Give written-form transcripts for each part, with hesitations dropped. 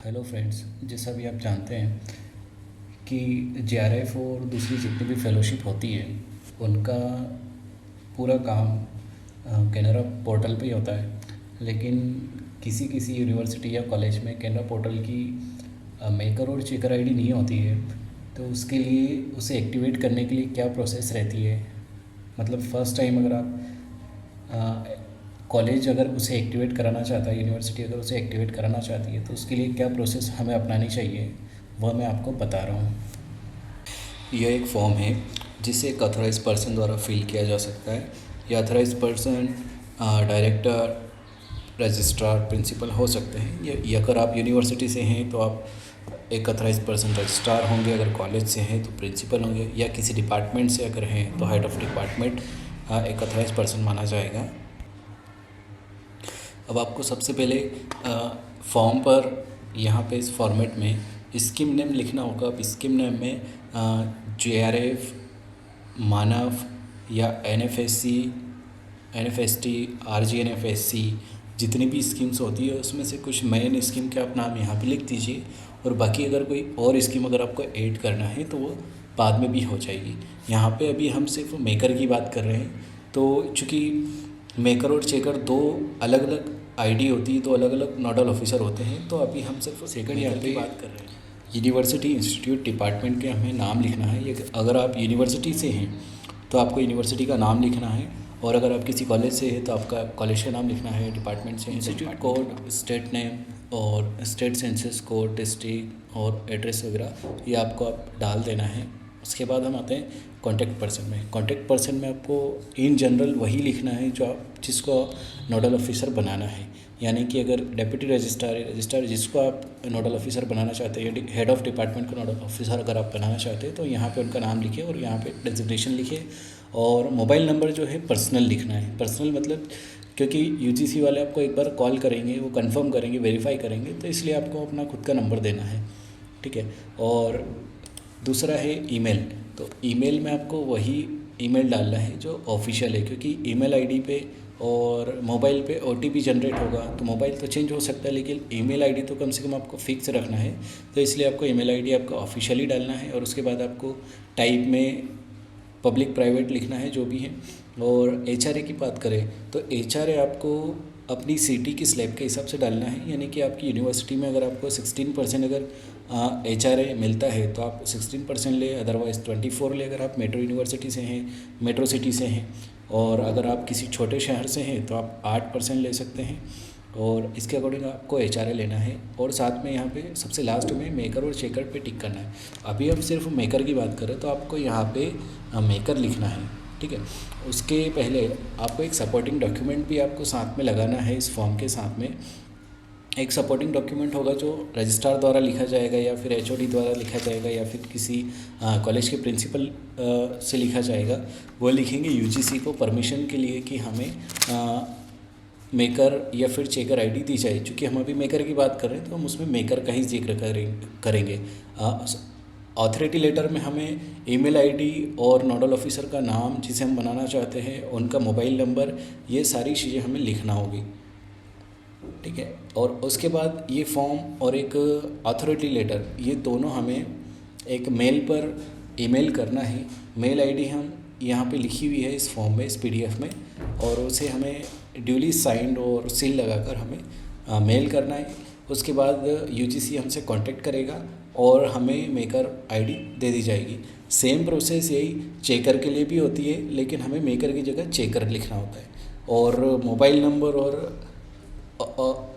Hello friends, जैसा भी आप जानते हैं कि जेआरएफ और दूसरी जितनी भी फेलोशिप होती है उनका पूरा काम कैनरा पोर्टल पे ही होता है। लेकिन किसी किसी यूनिवर्सिटी या कॉलेज में कैनरा पोर्टल की मेकर और चेकर आईडी नहीं होती है। तो उसके लिए उसे एक्टिवेट करने के लिए क्या प्रोसेस रहती है, मतलब फ़र्स्ट टाइम अगर आप कॉलेज अगर उसे एक्टिवेट कराना चाहता है, यूनिवर्सिटी अगर उसे एक्टिवेट कराना चाहती है, तो उसके लिए क्या प्रोसेस हमें अपनानी चाहिए वह मैं आपको बता रहा हूँ। यह एक फॉर्म है जिसे एक अथोराइज पर्सन द्वारा फिल किया जा सकता है। यह authorise person director, registrar, principal हो सकते हैं। ये अगर आप यूनिवर्सिटी से हैं तो आप एक अथोराइज पर्सन रजिस्ट्रार होंगे, अगर कॉलेज से हैं तो प्रिंसिपल होंगे, या किसी डिपार्टमेंट से अगर हैं तो हेड ऑफ़ डिपार्टमेंट एक अथोराइज पर्सन माना जाएगा। अब आपको सबसे पहले फॉर्म पर यहाँ पे इस फॉर्मेट में स्कीम नेम लिखना होगा। अब स्कीम नेम में जेआरएफ, मानव या एनएफएससी, एनएफएसटी, आरजीएनएफएससी जितनी भी स्कीम्स होती है उसमें से कुछ मेन स्कीम के आप नाम यहाँ पे लिख दीजिए, और बाकी अगर कोई और स्कीम अगर आपको ऐड करना है तो वो बाद में भी हो जाएगी। यहाँ पे अभी हम सिर्फ मेकर की बात कर रहे हैं, तो चूँकि मेकर और चेकर दो अलग अलग आईडी होती है, दो अलग अलग नोडल ऑफिसर होते हैं, तो अभी हम सिर्फ सेकंड यहाँ पे बात कर रहे हैं। यूनिवर्सिटी, इंस्टीट्यूट, डिपार्टमेंट के हमें नाम लिखना है। ये अगर आप यूनिवर्सिटी से हैं तो आपको यूनिवर्सिटी का नाम लिखना है, और अगर आप किसी कॉलेज से हैं तो आपका कॉलेज का नाम लिखना है। डिपार्टमेंट से इंस्टीट्यूट कोड, स्टेट नेम और स्टेट सेंसस कोड, डिस्ट्रिक्ट और एड्रेस वगैरह ये आपको आप डाल देना है। उसके बाद हम आते हैं कॉन्टैक्ट पर्सन में। कॉन्टैक्ट पर्सन में आपको इन जनरल वही लिखना है जो आप जिसको नोडल ऑफिसर बनाना है। यानी कि अगर डेप्यूटी रजिस्ट्रार जिसको आप नोडल ऑफिसर बनाना चाहते हैं, हेड ऑफ़ डिपार्टमेंट को नोडल ऑफिसर अगर आप बनाना चाहते हैं तो यहाँ पे उनका नाम लिखिए और यहाँ पे डेजिग्नेशन लिखिए। और मोबाइल नंबर जो है पर्सनल लिखना है। पर्सनल मतलब क्योंकि यूजीसी वाले आपको एक बार कॉल करेंगे, वो कंफर्म करेंगे, वेरीफाई करेंगे, तो इसलिए आपको अपना खुद का नंबर देना है, ठीक है। और दूसरा है ईमेल। तो ईमेल में आपको वही ईमेल डालना है जो ऑफिशियल है, क्योंकि ईमेल आईडी पे और मोबाइल पे ओटीपी जनरेट होगा, तो मोबाइल तो चेंज हो सकता है लेकिन ईमेल आईडी तो कम से कम आपको फिक्स रखना है। तो इसलिए आपको ईमेल आईडी आपका ऑफिशियली डालना है, और उसके बाद आपको टाइप में पब्लिक प्राइवेट लिखना है जो भी है। और एचआरए की बात करें तो एचआरए आपको अपनी सीटी की स्लैब के हिसाब से डालना है। यानी कि आपकी यूनिवर्सिटी में अगर आपको 16% अगर एचआरए मिलता है तो आप 16% ले, अदरवाइज़ 24 ले अगर आप मेट्रो यूनिवर्सिटी से हैं, मेट्रो सिटी से हैं। और अगर आप किसी छोटे शहर से हैं तो आप 8% ले सकते हैं, और इसके अकॉर्डिंग आपको एचआरए लेना है। और साथ में यहाँ पे सबसे लास्ट में मेकर और चेकर पे टिक करना है। अभी हम सिर्फ मेकर की बात करें तो आपको यहाँ पे मेकर लिखना है, ठीक है। उसके पहले आपको एक सपोर्टिंग डॉक्यूमेंट भी आपको साथ में लगाना है। इस फॉर्म के साथ में एक सपोर्टिंग डॉक्यूमेंट होगा जो रजिस्ट्रार द्वारा लिखा जाएगा, या फिर एचओडी द्वारा लिखा जाएगा, या फिर किसी कॉलेज के प्रिंसिपल से लिखा जाएगा। वो लिखेंगे यूजीसी को परमिशन के लिए कि हमें मेकर या फिर चेकर आईडी दी जाए। चूँकि हम अभी मेकर की बात कर रहे हैं तो हम उसमें मेकर का ही जिक्र करेंगे। ऑथोरिटी लेटर में हमें ईमेल आईडी और नोडल ऑफिसर का नाम जिसे हम बनाना चाहते हैं, उनका मोबाइल नंबर, ये सारी चीज़ें हमें लिखना होगी, ठीक है। और उसके बाद ये फॉर्म और एक अथॉरिटी लेटर, ये दोनों हमें एक मेल पर ईमेल करना है। मेल आईडी हम यहाँ पे लिखी हुई है इस फॉर्म में, इस पीडीएफ में, और उसे हमें ड्यूली साइंड और सील लगाकर हमें मेल करना है। उसके बाद यूजीसी हमसे कांटेक्ट करेगा और हमें मेकर आईडी दे दी जाएगी। सेम प्रोसेस यही चेकर के लिए भी होती है, लेकिन हमें मेकर की जगह चेकर लिखना होता है। और मोबाइल नंबर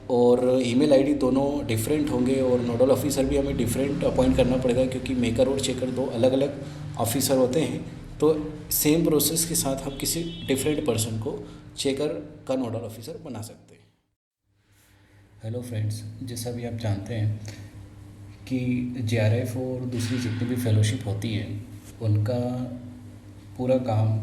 और ईमेल आईडी दोनों डिफरेंट होंगे, और नोडल ऑफिसर भी हमें डिफरेंट अपॉइंट करना पड़ेगा, क्योंकि मेकर और चेकर दो अलग अलग ऑफिसर होते हैं। तो सेम प्रोसेस के साथ हम किसी डिफरेंट पर्सन को चेकर का नोडल ऑफिसर बना सकते हैं। हेलो फ्रेंड्स, जैसा भी आप जानते हैं कि जेआरएफ और दूसरी जितनी भी फेलोशिप होती है उनका पूरा काम